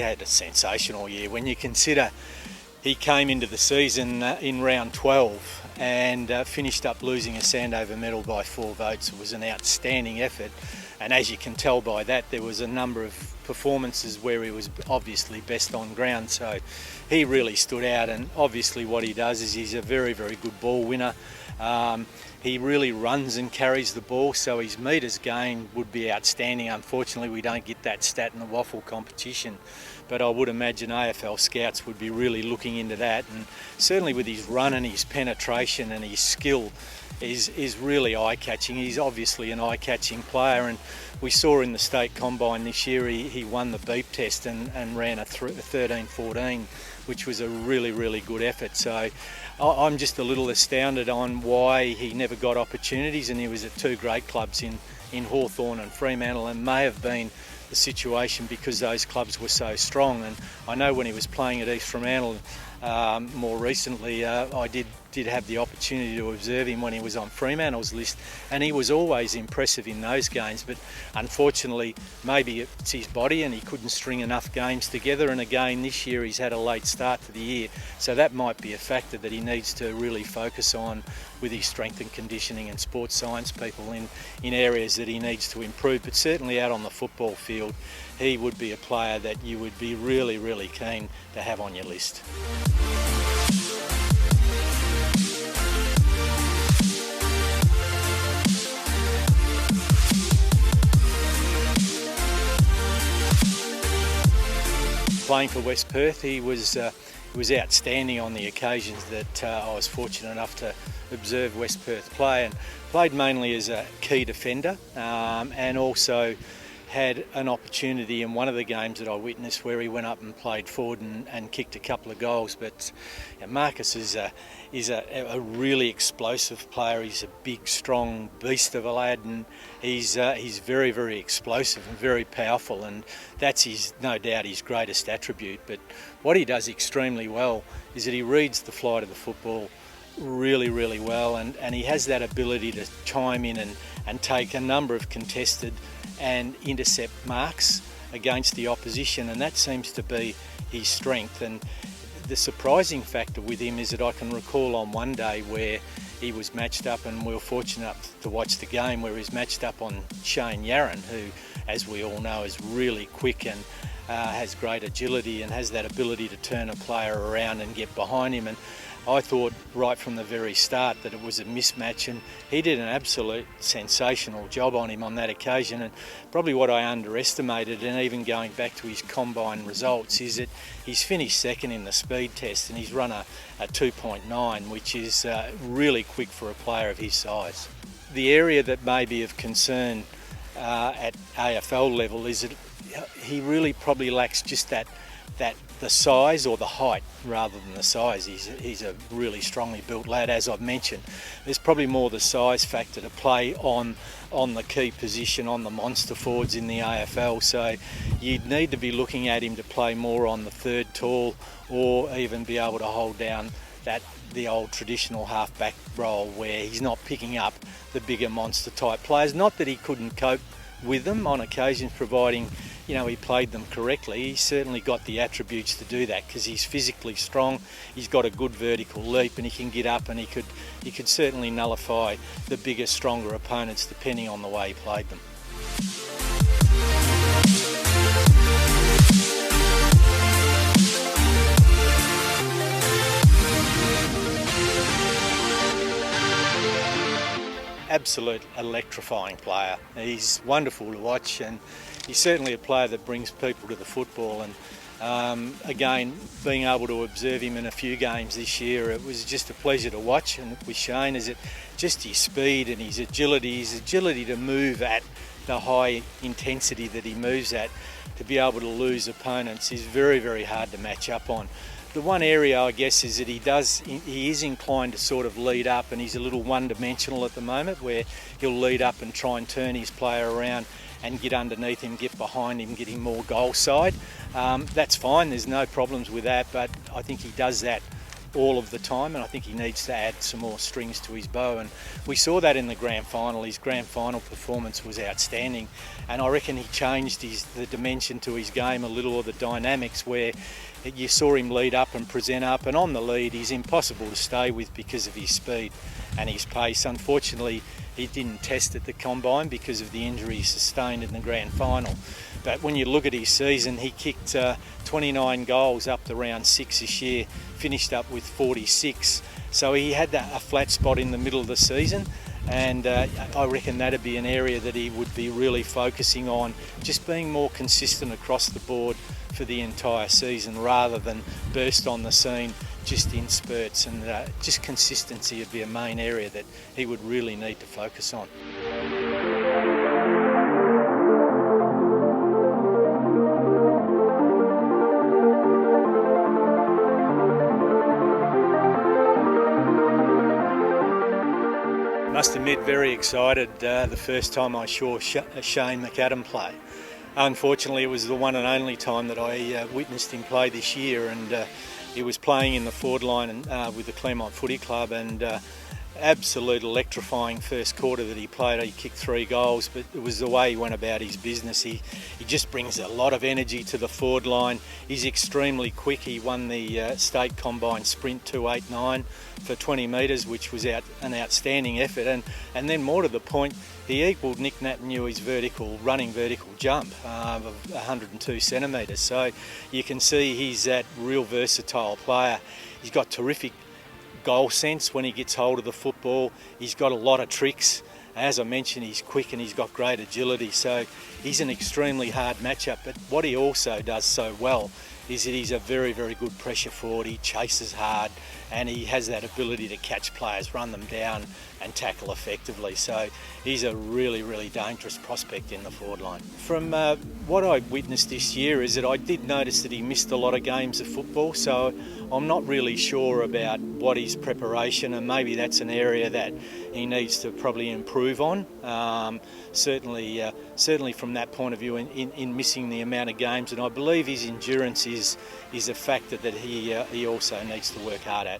had a sensational year. When you consider he came into the season in round 12 and finished up losing a Sandover medal by 4 votes. It was an outstanding effort, and as you can tell by that, there was a number of performances where he was obviously best on ground, so he really stood out. And obviously what he does is he's a very, very good ball winner. He really runs and carries the ball, so his metres gained would be outstanding. Unfortunately, we don't get that stat in the Wafl competition, but I would imagine AFL scouts would be really looking into that. And certainly with his run and his penetration and his skill is really eye-catching. He's obviously an eye-catching player, and we saw in the state combine this year he won the beep test and ran a 13.14, which was a really, really good effort. So I'm just a little astounded on why he never got opportunities, and he was at 2 great clubs in Hawthorn and Fremantle, and may have been the situation because those clubs were so strong. And I know when he was playing at East Fremantle more recently, I did have the opportunity to observe him when he was on Fremantle's list, and he was always impressive in those games. But unfortunately, maybe it's his body and he couldn't string enough games together, and again this year he's had a late start to the year, so that might be a factor that he needs to really focus on with his strength and conditioning and sports science people in areas that he needs to improve. But certainly out on the football field, he would be a player that you would be really, really keen to have on your list. Playing for West Perth, he was outstanding on the occasions that I was fortunate enough to observe West Perth play, and played mainly as a key defender, and also had an opportunity in one of the games that I witnessed where he went up and played forward and kicked a couple of goals. But Marcus is a really explosive player. He's a big, strong beast of a lad, and he's very, very explosive and very powerful, and that's no doubt his greatest attribute. But what he does extremely well is that he reads the flight of the football really, really well, and he has that ability to chime in and take a number of contested and intercept marks against the opposition, and that seems to be his strength. And the surprising factor with him is that I can recall on one day where he was matched up, and we were fortunate enough to watch the game, where he's matched up on Shane Yarran, who, as we all know, is really quick and has great agility and has that ability to turn a player around and get behind him. And I thought right from the very start that it was a mismatch, and he did an absolute sensational job on him on that occasion. And probably what I underestimated, and even going back to his combine results, is that he's finished second in the speed test, and he's run a 2.9, which is really quick for a player of his size. The area that may be of concern at AFL level is that he really probably lacks just the size, or the height rather than the size. He's a really strongly built lad, as I've mentioned. There's probably more the size factor to play on the key position, on the monster forwards in the AFL. So you'd need to be looking at him to play more on the third tall, or even be able to hold down the old traditional half-back role where he's not picking up the bigger monster type players. Not that he couldn't cope with them on occasions, providing he played them correctly. He's certainly got the attributes to do that because he's physically strong, he's got a good vertical leap, and he can get up, and he could certainly nullify the bigger, stronger opponents depending on the way he played them. Absolute electrifying player. He's wonderful to watch, and he's certainly a player that brings people to the football. And again, being able to observe him in a few games this year, it was just a pleasure to watch. And with Shane, is it just his speed and his agility to move at the high intensity that he moves at, to be able to lose opponents, is very, very hard to match up on. The one area, I guess, is that he is inclined to sort of lead up, and he's a little one-dimensional at the moment, where he'll lead up and try and turn his player around and get underneath him, get behind him, get him more goal side. That's fine, there's no problems with that, but I think he does that all of the time, and I think he needs to add some more strings to his bow, and we saw that in the grand final. His grand final performance was outstanding, and I reckon he changed the dimension to his game a little, or the dynamics, where you saw him lead up and present up, and on the lead he's impossible to stay with because of his speed and his pace. Unfortunately, he didn't test at the combine because of the injury he sustained in the grand final. But when you look at his season, he kicked 29 goals up to round 6 this year, finished up with 46. So he had a flat spot in the middle of the season, and I reckon that'd be an area that he would be really focusing on, just being more consistent across the board for the entire season, rather than burst on the scene just in spurts, and just consistency would be a main area that he would really need to focus on. Must admit, very excited the first time I saw Shane McAdam play. Unfortunately, it was the one and only time that I witnessed him play this year, and he was playing in the forward line with the Claremont Footy Club, and absolute electrifying first quarter that he played. He kicked 3 goals, but it was the way he went about his business. He just brings a lot of energy to the forward line. He's extremely quick. He won the state combine sprint 2:8.9 for 20 metres, which was an outstanding effort, and then more to the point, he equalled Nick Natanui's running vertical jump of 102 centimetres. So you can see he's that real versatile player. He's got terrific goal sense when he gets hold of the football. He's got a lot of tricks. As I mentioned, he's quick and he's got great agility. So he's an extremely hard matchup. But what he also does so well is that he's a very, very good pressure forward. He chases hard, and he has that ability to catch players, run them down and tackle effectively. So he's a really, really dangerous prospect in the forward line. From what I witnessed this year is that I did notice that he missed a lot of games of football, so I'm not really sure about what his preparation, and maybe that's an area that he needs to probably improve on. Certainly from that point of view, in missing the amount of games, and I believe his endurance is a factor that he also needs to work hard at.